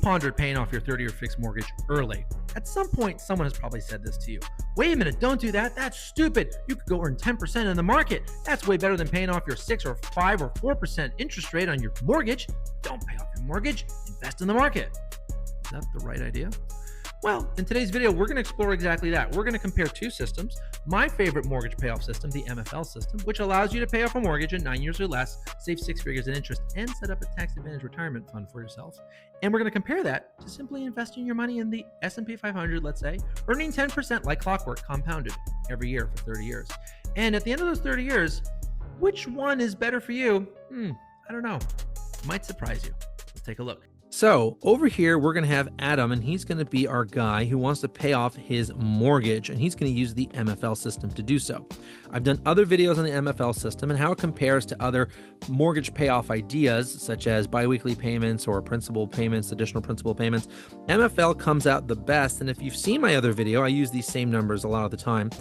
pondered paying off your 30-year fixed mortgage early, at some point, someone has probably said this to you. Wait a minute, don't do that. That's stupid. You could go earn 10% in the market. That's way better than paying off your 6 or 5 or 4% interest rate on your mortgage. Don't pay off your mortgage. Invest in the market. Is that the right idea? Well, in today's video, we're going to explore exactly that. We're going to compare two systems. My favorite mortgage payoff system, the MFL system, which allows you to pay off a mortgage in 9 years or less, save 6 figures in interest, and set up a tax-advantaged retirement fund for yourself. And we're going to compare that to simply investing your money in the S&P 500, let's say, earning 10% like clockwork compounded every year for 30 years. And at the end of those 30 years, which one is better for you? I don't know. Might surprise you. Let's take a look. So over here, we're going to have Adam, and he's going to be our guy who wants to pay off his mortgage, and he's going to use the MFL system to do so. I've done other videos on the MFL system and how it compares to other mortgage payoff ideas, such as biweekly payments or principal payments, additional principal payments. MFL comes out the best, and if you've seen my other video, I use these same numbers a lot of the time.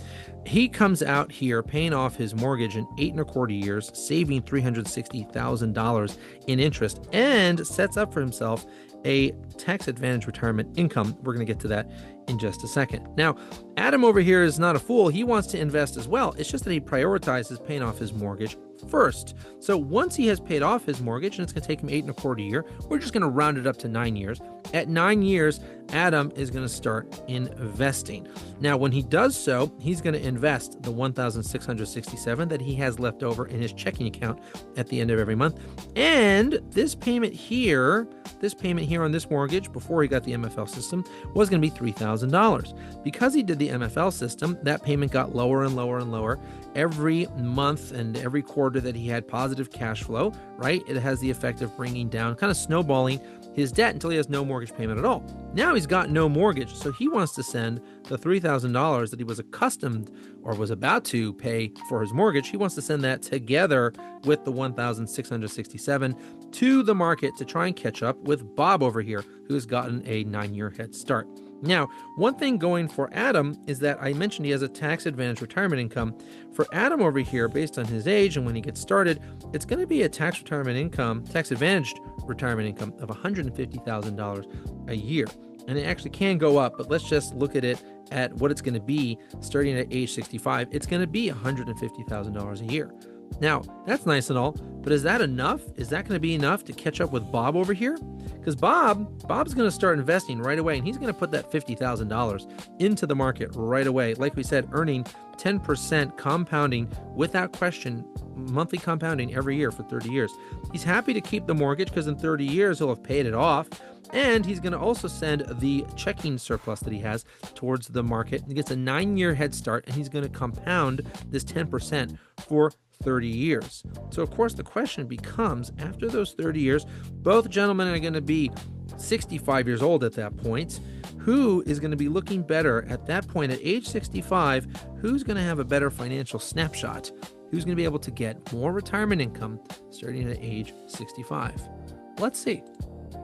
He comes out here paying off his mortgage in 8 1/4 years, saving $360,000 in interest, and sets up for himself a tax-advantaged retirement income. We're going to get to that in just a second. Now, Adam over here is not a fool. He wants to invest as well. It's just that he prioritizes paying off his mortgage first. So once he has paid off his mortgage, and it's going to take him 8 1/4 years, we're just going to round it up to 9 years. At 9 years, Adam is going to start investing. Now, when he does so, he's going to invest the $1,667 that he has left over in his checking account at the end of every month. And this payment here on this mortgage before he got the MFL system was going to be $3,000. Because he did the MFL system, that payment got lower and lower and lower every month and every quarter that he had positive cash flow, right? It has the effect of bringing down, kind of snowballing his debt until he has no mortgage payment at all. Now he's got no mortgage, so he wants to send the $3,000 that he was accustomed or was about to pay for his mortgage. He wants to send that together with the $1,667 to the market to try and catch up with Bob over here, who has gotten a 9-year head start. Now, one thing going for Adam is that I mentioned he has a tax-advantaged retirement income. For Adam over here, based on his age and when he gets started, it's going to be a tax-advantaged retirement income of $150,000 a year. And it actually can go up, but let's just look at it at what it's going to be starting at age 65. It's going to be $150,000 a year. Now, that's nice and all, but is that enough? Is that going to be enough to catch up with Bob over here? Because Bob's going to start investing right away, and he's going to put that $50,000 into the market right away. Like we said, earning 10% compounding without question, monthly compounding every year for 30 years. He's happy to keep the mortgage because in 30 years, he'll have paid it off. And he's going to also send the checking surplus that he has towards the market. He gets a 9-year head start, and he's going to compound this 10% for 30 years. So, of course, the question becomes, after those 30 years, both gentlemen are going to be 65 years old at that point. Who is going to be looking better at that point at age 65? Who's going to have a better financial snapshot? Who's going to be able to get more retirement income starting at age 65? Let's see.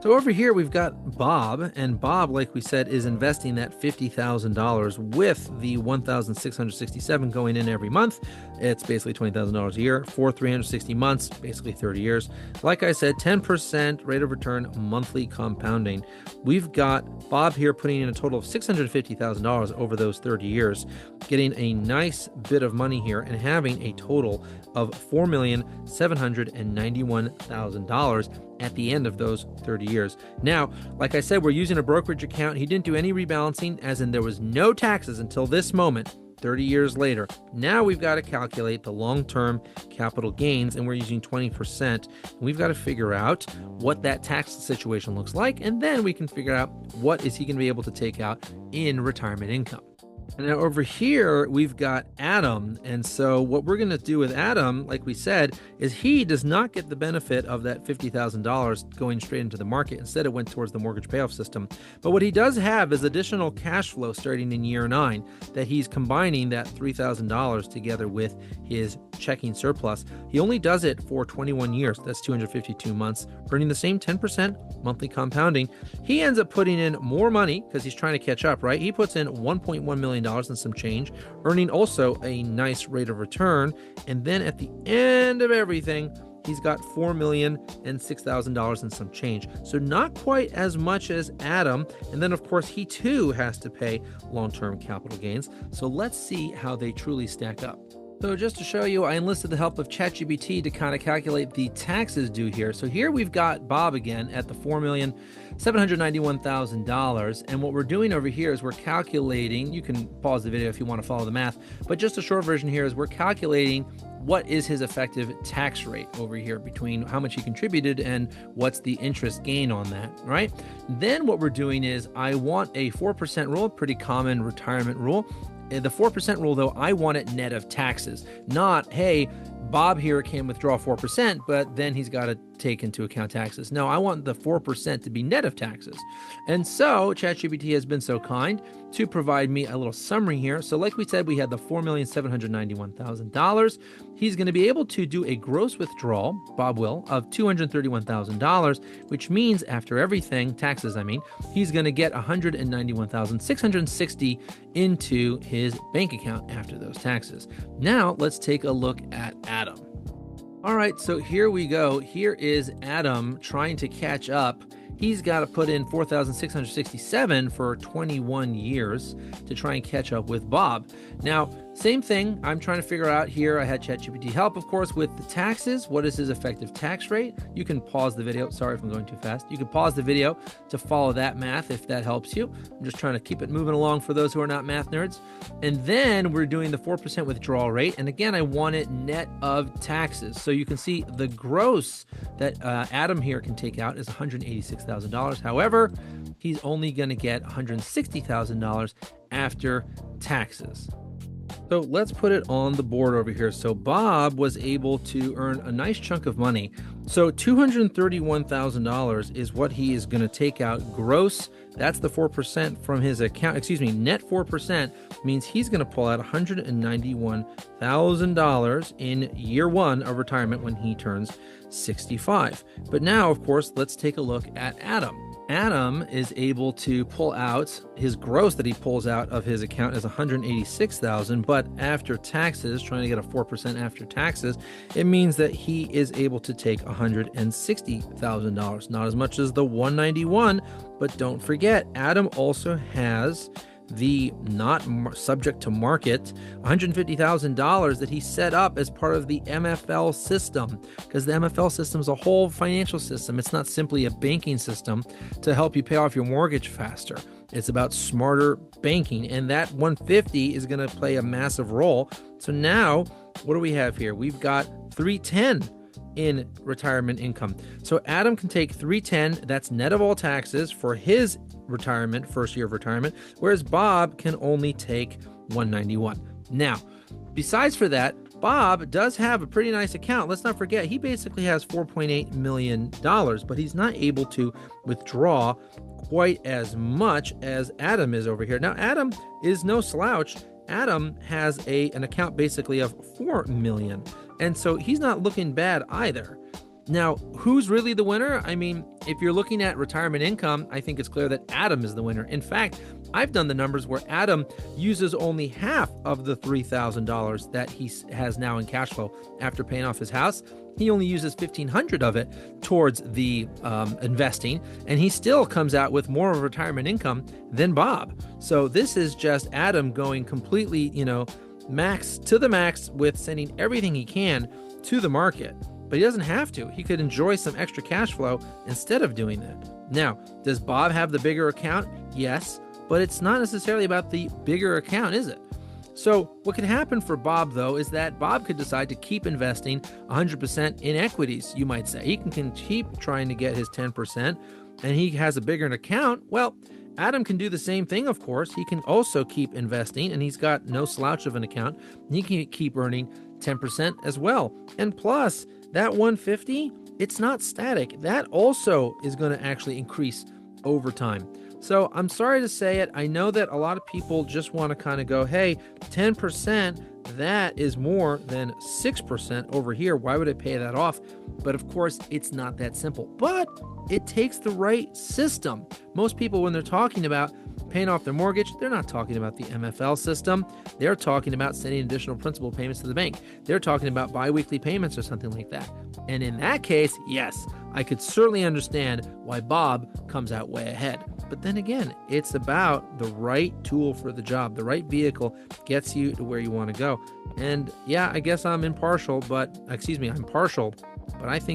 So over here, we've got Bob, and Bob, like we said, is investing that $50,000 with the $1,667 going in every month. It's basically $20,000 a year for 360 months, basically 30 years. Like I said, 10% rate of return monthly compounding. We've got Bob here putting in a total of $650,000 over those 30 years, getting a nice bit of money here and having a total of $4,791,000 at the end of those 30 years. Now, like I said, we're using a brokerage account. He didn't do any rebalancing, as in there was no taxes until this moment, 30 years later. Now we've got to calculate the long-term capital gains, and we're using 20%. We've got to figure out what that tax situation looks like, and then we can figure out what is he going to be able to take out in retirement income. And now over here, we've got Adam. And so what we're going to do with Adam, like we said, is he does not get the benefit of that $50,000 going straight into the market. Instead, it went towards the mortgage payoff system. But what he does have is additional cash flow starting in year 9 that he's combining that $3,000 together with his checking surplus. He only does it for 21 years. That's 252 months, earning the same 10% monthly compounding. He ends up putting in more money because he's trying to catch up, right? He puts in $1.1 million and some change, earning also a nice rate of return. And then at the end of everything, he's got $4,006,000 and some change. So not quite as much as Adam. And then, of course, he too has to pay long-term capital gains. So let's see how they truly stack up. So just to show you, I enlisted the help of ChatGPT to kind of calculate the taxes due here. So here we've got Bob again at the $4,791,000. And what we're doing over here is we're calculating, you can pause the video if you want to follow the math, but just a short version here is we're calculating what is his effective tax rate over here between how much he contributed and what's the interest gain on that, right? Then what we're doing is I want a 4% rule, pretty common retirement rule. The 4% rule, though, I want it net of taxes, not, hey, Bob here can withdraw 4%, but then he's got to take into account taxes. No, I want the 4% to be net of taxes. And so ChatGPT has been so kind to provide me a little summary here. So like we said, we had the $4,791,000. He's going to be able to do a gross withdrawal, Bob will, of $231,000, which means after everything, taxes, I mean, he's going to get $191,660 into his bank account after those taxes. Now let's take a look at Adam. All right, so here we go. Here is Adam trying to catch up. He's got to put in $4,667 for 21 years to try and catch up with Bob. Now, same thing. I'm trying to figure out here. I had ChatGPT help, of course, with the taxes. What is his effective tax rate? You can pause the video. Sorry if I'm going too fast. You can pause the video to follow that math if that helps you. I'm just trying to keep it moving along for those who are not math nerds. And then we're doing the 4% withdrawal rate. And again, I want it net of taxes. So you can see the gross that Adam here can take out is $186,000. However, he's only going to get $160,000 after taxes. So let's put it on the board over here. So Bob was able to earn a nice chunk of money. So $231,000 is what he is going to take out gross. That's the 4% from his account. Excuse me, net 4% means he's going to pull out $191,000 in year one of retirement when he turns 65. But now, of course, let's take a look at Adam. Adam is able to pull out his gross that he pulls out of his account is $186,000, but after taxes, trying to get a 4% after taxes, it means that he is able to take $160,000. Not as much as the $191, but don't forget, Adam also has the not subject to market $150,000 that he set up as part of the MFL system, because the MFL system is a whole financial system. It's not simply a banking system to help you pay off your mortgage faster. It's about smarter banking, and that 150 is going to play a massive role. So now what do we have here? We've got 310 in retirement income. So Adam can take 310, that's net of all taxes for his retirement, first year of retirement, whereas Bob can only take 191. Now, besides for that, Bob does have a pretty nice account. Let's not forget, he basically has $4.8 million, but he's not able to withdraw quite as much as Adam is over here. Now, Adam is no slouch. Adam has an account basically of $4 million. And so he's not looking bad either. Now, who's really the winner? I mean, if you're looking at retirement income, I think it's clear that Adam is the winner. In fact, I've done the numbers where Adam uses only half of the $3,000 that he has now in cash flow after paying off his house. He only uses $1,500 of it towards the investing, and he still comes out with more of retirement income than Bob. So this is just Adam going completely, max to the max with sending everything he can to the market. But he doesn't have to. He could enjoy some extra cash flow instead of doing that. Now, does Bob have the bigger account? Yes, but it's not necessarily about the bigger account, is it? So what could happen for Bob, though, is that Bob could decide to keep investing 100% in equities, you might say. He can keep trying to get his 10%, and he has a bigger account. Well, Adam can do the same thing, of course. He can also keep investing, and he's got no slouch of an account. He can keep earning 10% as well. And plus, that 150, it's not static. That also is going to actually increase over time. So I'm sorry to say it. I know that a lot of people just want to kind of go, hey, 10%, that is more than 6% over here. Why would I pay that off? But of course, it's not that simple. But it takes the right system. Most people, when they're talking about paying off their mortgage, they're not talking about the MFL system. They're talking about sending additional principal payments to the bank. They're talking about biweekly payments or something like that. And in that case, yes, I could certainly understand why Bob comes out way ahead. But then again, it's about the right tool for the job. The right vehicle gets you to where you want to go. And yeah, I guess I'm partial, but I think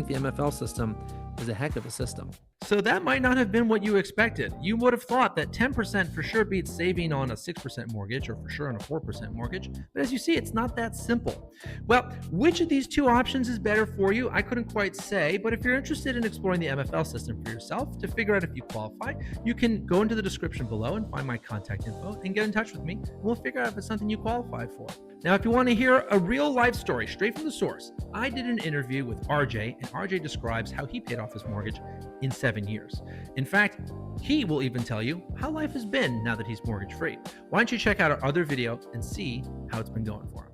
the MFL system is a heck of a system. So that might not have been what you expected. You would have thought that 10% for sure beats saving on a 6% mortgage or for sure on a 4% mortgage. But as you see, it's not that simple. Well, which of these two options is better for you? I couldn't quite say, but if you're interested in exploring the MFL system for yourself to figure out if you qualify, you can go into the description below and find my contact info and get in touch with me. And we'll figure out if it's something you qualify for. Now, if you want to hear a real life story straight from the source, I did an interview with RJ, and RJ describes how he paid off his mortgage in 7 years. In fact, he will even tell you how life has been now that he's mortgage free. Why don't you check out our other video and see how it's been going for him?